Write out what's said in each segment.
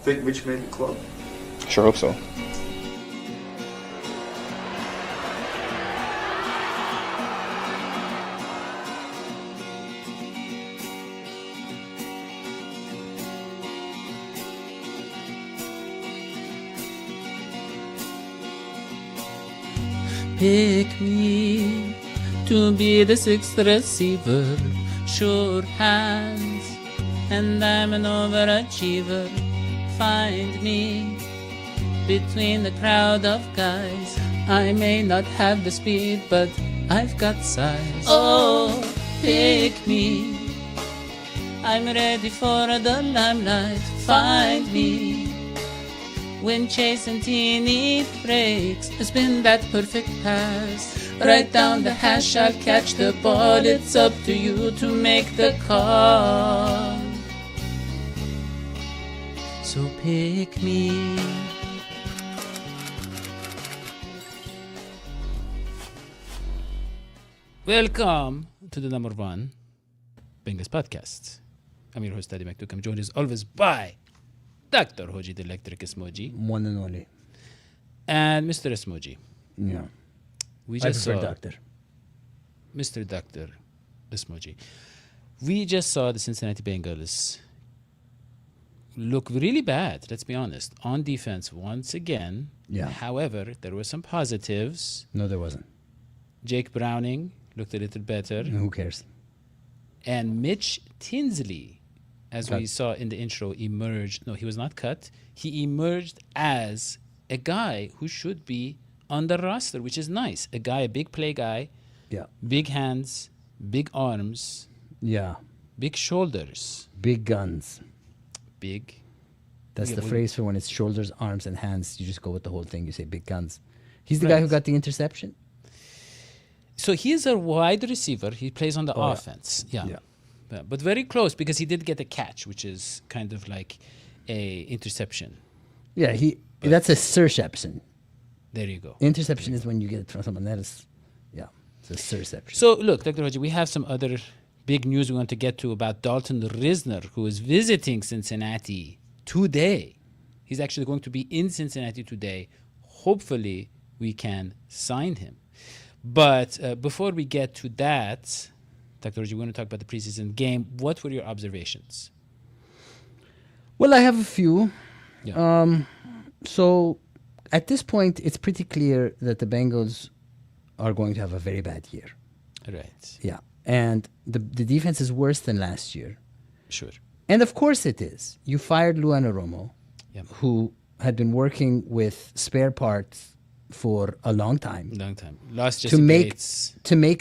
Think Mitch made the club? Sure hope so. Pick me to be the sixth receiver, sure hands, and I'm an overachiever. Find me between the crowd of guys. I may not have the speed, but I've got size. Oh, pick me. I'm ready for the limelight. Find me when Chase and Teeny breaks. Spin that perfect pass. Right down the hash, I'll catch the ball. It's up to you to make the call. So pick me. Welcome to the number one Bengals podcast. I'm your host, Adi Maktouk. I'm joined as always by Dr. Hoji the Electric Esmoji. One and only. And Mr. Esmoji. Yeah. We I just prefer saw doctor. Mr. Dr. Esmoji. We just saw the Cincinnati Bengals look really bad, let's be honest, on defense once again. Yeah. However, there were some positives. No, there wasn't. Jake Browning looked a little better. Who cares? And Mitch Tinsley, as Cut. we saw in the intro, emerged. No, he was not cut. He emerged as a guy who should be on the roster, which is nice. A guy, a big play guy, Yeah. big hands, big arms, Yeah. big shoulders, Big guns. big. That's Yeah, the well- phrase for when it's shoulders, arms, and hands. You just go with the whole thing. You say big guns. He's the guy who Right. got the interception? So he is a wide receiver. He plays on the Oh, yeah. offense. Yeah. Yeah. But very close because he did get a catch, which is kind of like a interception. Yeah, that's a surception. There you go. Interception is when you get it from someone else. Yeah, it's a surception. So, look, Dr. Hoji, we have some other big news we want to get to about Dalton Risner, who is visiting Cincinnati today. He's actually going to be in Cincinnati today. Hopefully, we can sign him. But before we get to that, Dr. Hoji, we want to talk about the preseason game. What were your observations? Well, I have a few. Yeah. So at this point, it's pretty clear that the Bengals are going to have a very bad year. Right. Yeah. And the defense is worse than last year. Sure. And of course it is. You fired Lou Anarumo, Yeah. who had been working with spare parts for a long time Long time. Lost to Jesse make Bates.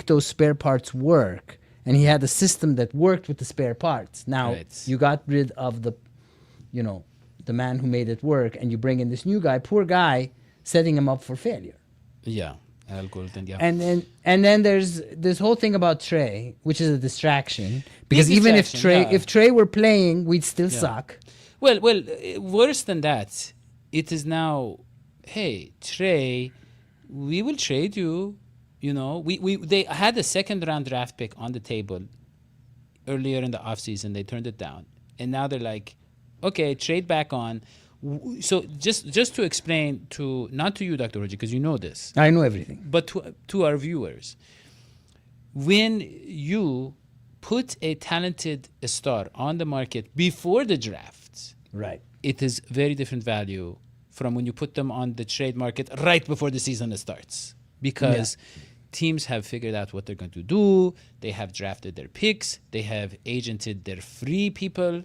those spare parts work. And he had a system that worked with the spare parts. Now Right. you got rid of the man who made it work, and you bring in this new guy, poor guy, setting him up for failure. Yeah. Al Golden, yeah. And then there's this whole thing about Trey, which is a distraction. Because Big even distraction, yeah. if Trey were playing, we'd still suck. Well, worse than that, it is now, hey, Trey, we will trade you. You know, they had a second round draft pick on the table earlier in the offseason. They turned it down. And now they're like, okay, trade back on. So just to explain not to you, Dr. Hoji, because you know this, I know everything. but to our viewers, when you put a talented star on the market before the draft, Right. it is very different value from when you put them on the trade market right before the season starts, because teams have figured out what they're going to do. They have drafted their picks. They have agented their free people,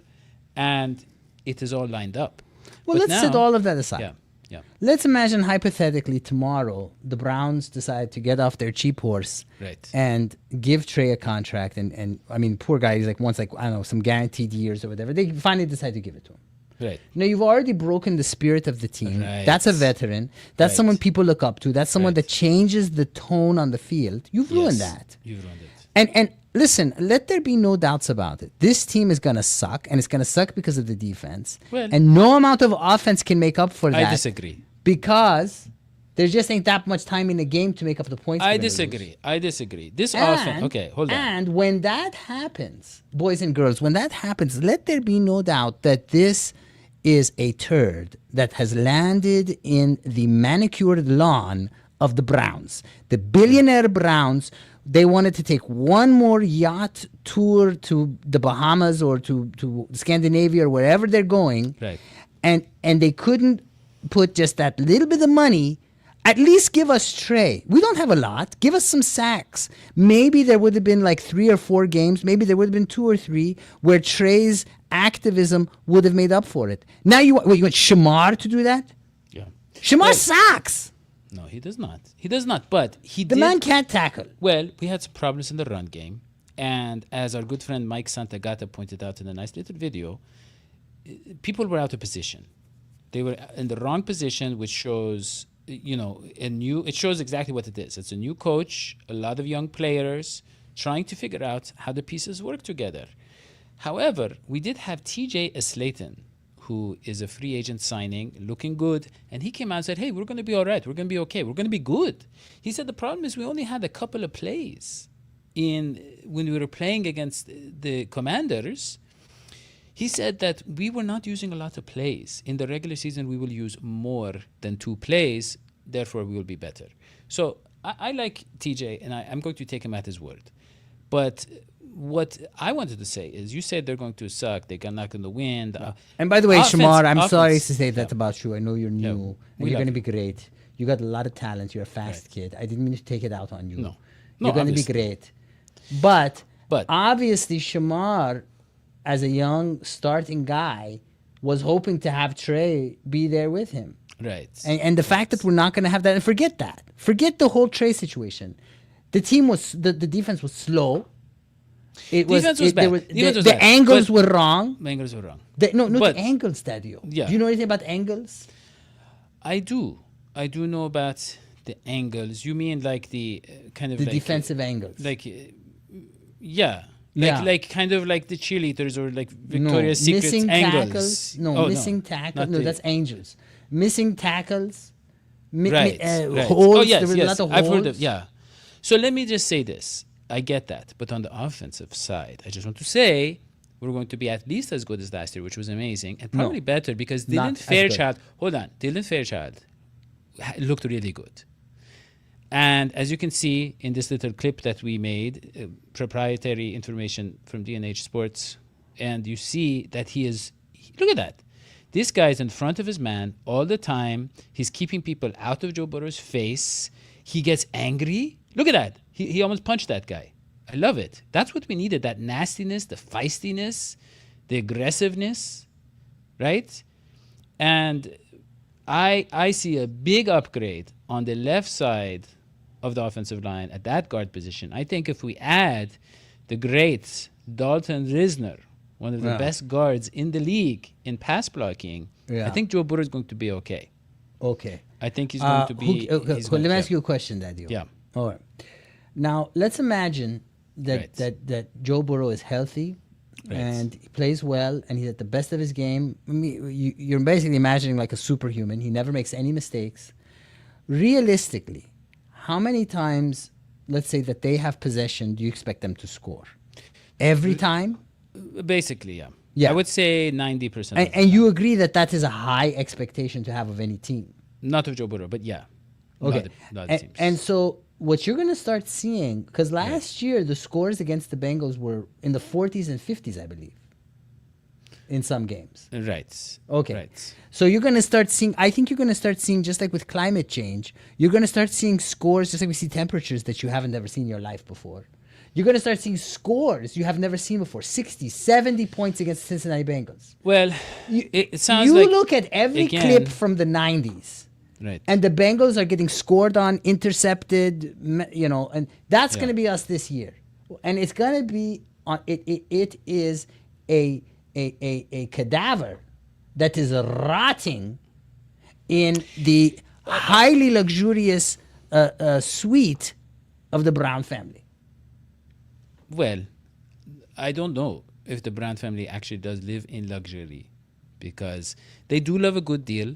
and it is all lined up. Well, But let's set now- all of that aside. Yeah. Let's imagine hypothetically tomorrow the Browns decide to get off their cheap horse Right. and give Trey a contract. And I mean, poor guy, he's wants I don't know, some guaranteed years or whatever. They finally decide to give it to him. Right. Now, you've already broken the spirit of the team. Right. That's a veteran. That's Right. someone people look up to. That's someone Right. that changes the tone on the field. You've ruined Yes, that. You've ruined it. And listen, let there be no doubts about it. This team is going to suck, and it's going to suck because of the defense. Well- and no amount of offense can make up for that. I disagree. Because there just ain't that much time in the game to make up the points. I we're gonna disagree. lose. I disagree. This offense. Okay, hold on. And when that happens, boys and girls, when that happens, let there be no doubt that this is a turd that has landed in the manicured lawn of the Browns. The billionaire Browns, they wanted to take one more yacht tour to the Bahamas or to Scandinavia or wherever they're going. Right. And they couldn't put just that little bit of money. At least give us Trey. We don't have a lot. Give us some sacks. Maybe there would have been like 3 or 4 games. Maybe there would have been 2 or 3 where Trey's activism would have made up for it. Now you want Shamar to do that? Yeah. Shamar sucks. No, he does not. He does not. But The man can't tackle. Well, we had some problems in the run game. And as our good friend Mike Santagata pointed out in a nice little video, people were out of position. They were in the wrong position, which shows, it shows exactly what it is. It's a new coach, a lot of young players trying to figure out how the pieces work together. However, we did have TJ Slaton, who is a free agent signing, looking good. And he came out and said, hey, we're going to be all right. We're going to be okay. We're going to be good. He said the problem is we only had a couple of plays when we were playing against the Commanders. He said that we were not using a lot of plays. In the regular season, we will use more than 2 plays. Therefore, we will be better. So I like TJ, and I'm going to take him at his word. But what I wanted to say is, you said they're going to suck. They're not going to win. And by the way, Shamar, I'm sorry to say that about you. I know you're new, and you're going to be great. You got a lot of talent. You're a fast kid. I didn't mean to take it out on you. No, you're going to be great. But obviously, Shamar, as a young starting guy, was hoping to have Trey be there with him. Right. And the fact that we're not going to have that, and forget that. Forget the whole Trey situation. The team was, the defense was slow. Defense was bad. The angles were wrong. The angles were wrong. The angles, Dadio. Yeah. Do you know anything about angles? I do. I do know about the angles. You mean like the kind of the defensive angles? Like kind of like the cheerleaders or like Victoria's Secret angles. Missing tackles. No, that's angels. Missing tackles. Right. Holes. Oh, yes, there were a lot of I've holes. heard of, So let me just say this. I get that. But on the offensive side, I just want to say we're going to be at least as good as last year, which was amazing, and probably better because Dylan Fairchild, Dylan Fairchild looked really good. And as you can see in this little clip that we made, proprietary information from D&H Sports, and you see that look at that. This guy is in front of his man all the time. He's keeping people out of Joe Burrow's face. He gets angry. Look at that. He almost punched that guy. I love it. That's what we needed, that nastiness, the feistiness, the aggressiveness, right? And I see a big upgrade on the left side of the offensive line at that guard position. I think if we add the great Dalton Risner, one of the best guards in the league in pass blocking, I think Joe Burrow is going to be okay. Okay. I think he's going to be... let me ask you a question, Daddy. Yeah. All right. Now, let's imagine that Joe Burrow is healthy and he plays well and he's at the best of his game. I mean, you're basically imagining like a superhuman. He never makes any mistakes. Realistically, how many times, let's say that they have possession, do you expect them to score? Every time? Basically, yeah. I would say 90%. And you agree that is a high expectation to have of any team? Not of Joe Burrow, but yeah. Okay. Not teams. And so what you're going to start seeing, because last year the scores against the Bengals were in the 40s and 50s, I believe, in some games. Right. Okay. Right. So you're going to start seeing, I think you're going to start seeing, just like with climate change, you're going to start seeing scores, just like we see temperatures that you haven't ever seen in your life before. You're going to start seeing scores you have never seen before, 60, 70 points against the Cincinnati Bengals. Well, it sounds like... You look at every clip from the 90s. Right. And the Bengals are getting scored on, intercepted, and that's going to be us this year. And it's going to be, it is a cadaver that is rotting in the highly luxurious suite of the Brown family. Well, I don't know if the Brown family actually does live in luxury, because they do love a good deal.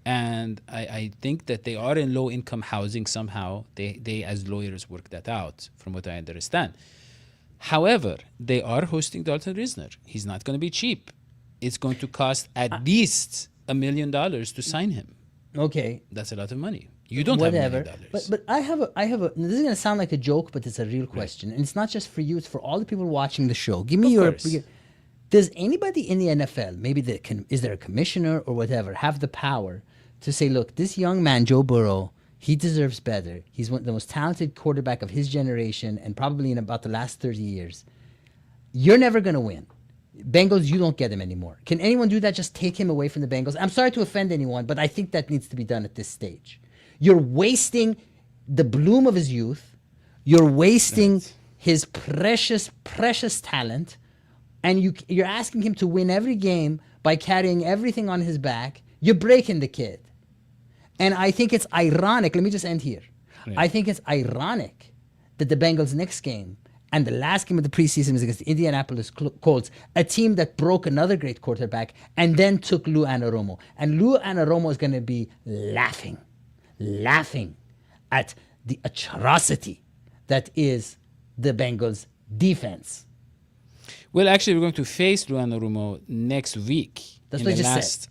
And I think that they are in low-income housing somehow. They, as lawyers, work that out, from what I understand. However, they are hosting Dalton Risner. He's not going to be cheap. it's going to cost at least $1 million to sign him. Okay. That's a lot of money. You don't Whatever. have $1 million. But I have a. This is gonna sound like a joke, but it's a real question, and it's not just for you. It's for all the people watching the show. Give me Of course. Does anybody in the NFL, maybe is there a commissioner or whatever, have the power to say, look, this young man, Joe Burrow, he deserves better. He's one of the most talented quarterback of his generation, and probably in about the last 30 years. You're never gonna win. Bengals, you don't get him anymore. Can anyone do that? Just take him away from the Bengals. I'm sorry to offend anyone, but I think that needs to be done at this stage. You're wasting the bloom of his youth. You're wasting his precious, precious talent. And you're asking him to win every game by carrying everything on his back. You're breaking the kid. And I think it's ironic. Let me just end here. Right. I think it's ironic that the Bengals' next game and the last game of the preseason was against the Indianapolis Colts, a team that broke another great quarterback and then took Lou Anarumo. And Lou Anarumo is going to be laughing at the atrocity that is the Bengals' defense. Well, actually, we're going to face Lou Anarumo next week. That's what I just said.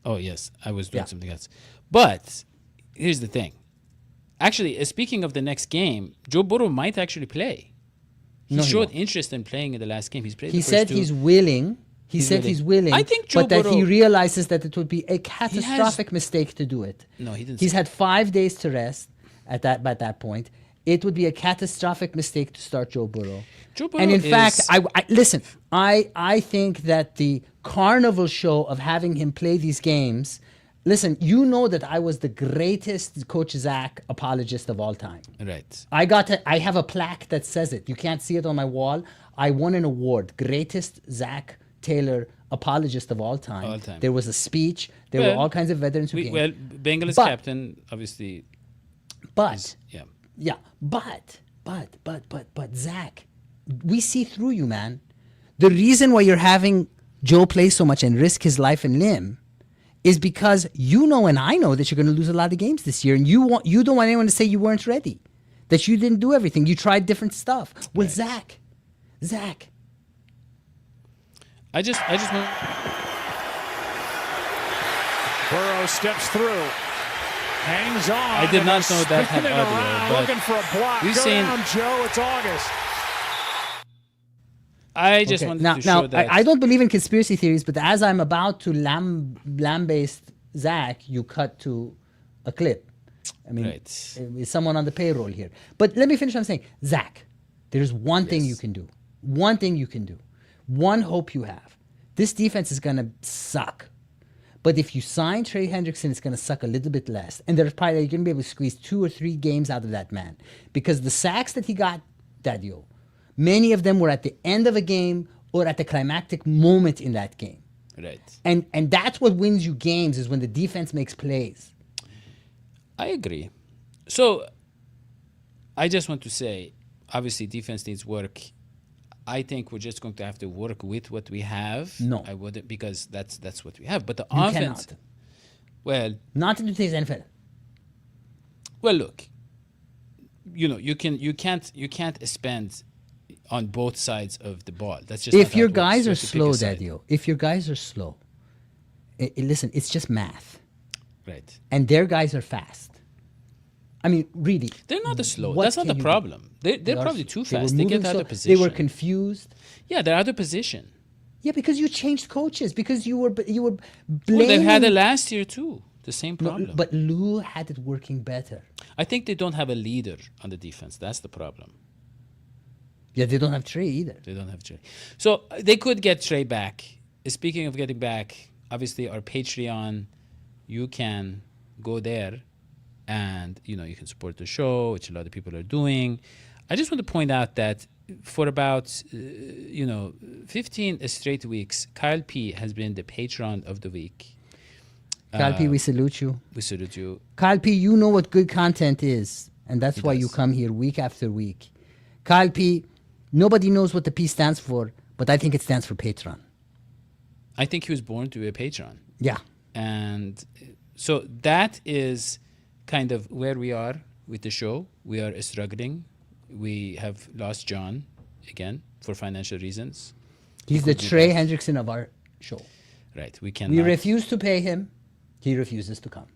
Oh, yes. I was doing something else. But here's the thing. Actually, speaking of the next game, Joe Burrow might actually play. He showed interest in playing in the last game. He said he's willing. He said he's willing. I think Joe but Burrow, that he realizes that it would be a catastrophic mistake to do it. No, he didn't. He's had 5 days to rest by that point. It would be a catastrophic mistake to start Joe Burrow. And in fact, I think that the carnival show of having him play these games. Listen, you know that I was the greatest Coach Zac apologist of all time. Right. I have a plaque that says it. You can't see it on my wall. I won an award, greatest Zac Taylor apologist of all time. All time. There was a speech. There were all kinds of veterans who came. Well, Bengals captain, obviously. But yeah. But Zac, we see through you, man. The reason why you're having Joe play so much and risk his life and limb is because you know and I know that you're going to lose a lot of games this year, and you don't want anyone to say you weren't ready, that you didn't do everything, you tried different stuff. Well, Zac, I just want. Burrow steps through, hangs on. I did not know that had audio, but looking for a block. you Go saying down, Joe. It's August. I just wanted to show that. I don't believe in conspiracy theories, but as I'm about to lambaste Zac, you cut to a clip. I mean, is someone on the payroll here? But let me finish what I'm saying. Zac, there's one thing you can do. One thing you can do. One hope you have. This defense is going to suck. But if you sign Trey Hendrickson, it's going to suck a little bit less. And there's probably you're going to be able to squeeze 2 or 3 games out of that man. Because the sacks that he got, Daddio, many of them were at the end of a game or at the climactic moment in that game. Right. And that's what wins you games, is when the defense makes plays. I agree. So I just want to say, obviously, defense needs work. I think we're just going to have to work with what we have. No. I wouldn't, because that's what we have. But the You offense... cannot. Well... Not in today's NFL. Well, look. You can't spend on both sides of the ball. That's just if your guys are slow, Daddio. If your guys are slow, listen, it's just math. Right. And their guys are fast. I mean, really. They're not as slow. That's not the problem. They're probably too fast. They get out of position. They were confused. Yeah, they're out of position. Yeah, because you changed coaches. Because you were blaming. Well, they've had it last year too. The same problem. No, but Lou had it working better. I think they don't have a leader on the defense. That's the problem. Yeah, they don't have Trey either. They don't have Trey. So they could get Trey back. Speaking of getting back, obviously our Patreon, you can go there and, you can support the show, which a lot of people are doing. I just want to point out that for about, 15 straight weeks, Kyle P has been the patron of the week. Kyle P, we salute you. We salute you. Kyle P, you know what good content is, and that's why you come here week after week. Kyle P, nobody knows what the P stands for, but I think it stands for patron. I think he was born to be a patron. Yeah. And so that is kind of where we are with the show. We are struggling. We have lost John again for financial reasons. He's the Trey Hendrickson of our show. Right. We can. We refuse to pay him. He refuses to come.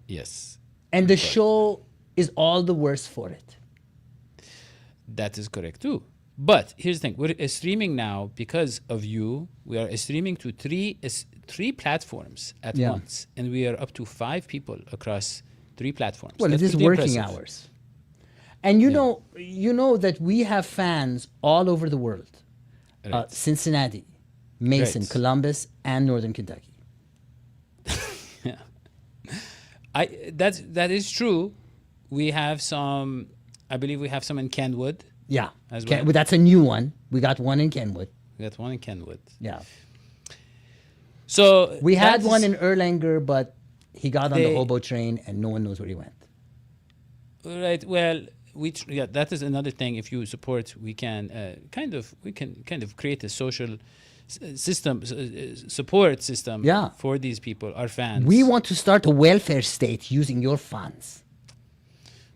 Yes. And the show is all the worse for it. That is correct too. But here's the thing: we're streaming now because of you. We are streaming to three platforms at once, and we are up to 5 people across 3 platforms. Well, That's it is pretty working impressive. hours. And you know that we have fans all over the world. Right. Cincinnati, Mason, Right. Columbus, and Northern Kentucky. That is true. We have some. I believe we have some in Kenwood. Yeah. As well. That's a new one. We got one in Kenwood. We got one in Kenwood. Yeah. So We had one in Erlanger, but he got on the hobo train and no one knows where he went. Right. Well, that is another thing. If you support, we can kind of create a social system, support system for these people, our fans. We want to start a welfare state using your funds.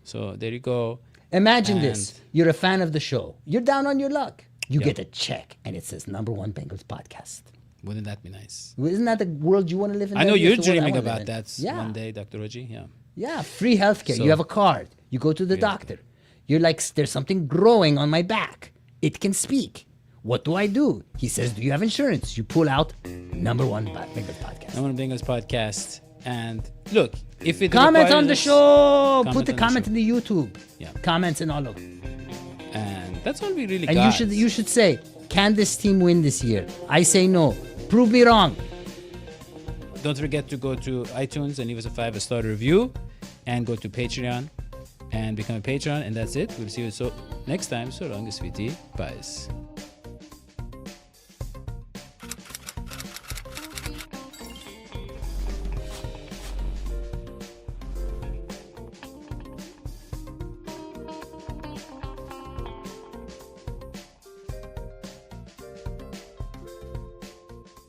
So there you go. Imagine this. You're a fan of the show. You're down on your luck. You get a check and it says #1 Bengals podcast. Wouldn't that be nice? Isn't that the world you want to live in? I know you're dreaming about about that one day, Dr. Oji. Yeah. Yeah, free healthcare. You have a card. You go to the doctor. You're like, there's something growing on my back. It can speak. What do I do? He says, do you have insurance? You pull out #1 Bengals podcast. #1 Bengals podcast. And look, if it comment on the show. Put the on comment the in the YouTube. Yeah. Comments and all of it. And that's all we really and got. you should say, can this team win this year? I say no. Prove me wrong. Don't forget to go to iTunes and leave us a 5-star review, and go to Patreon and become a patron. And that's it. We'll see you next time. So long, sweetie. Bye.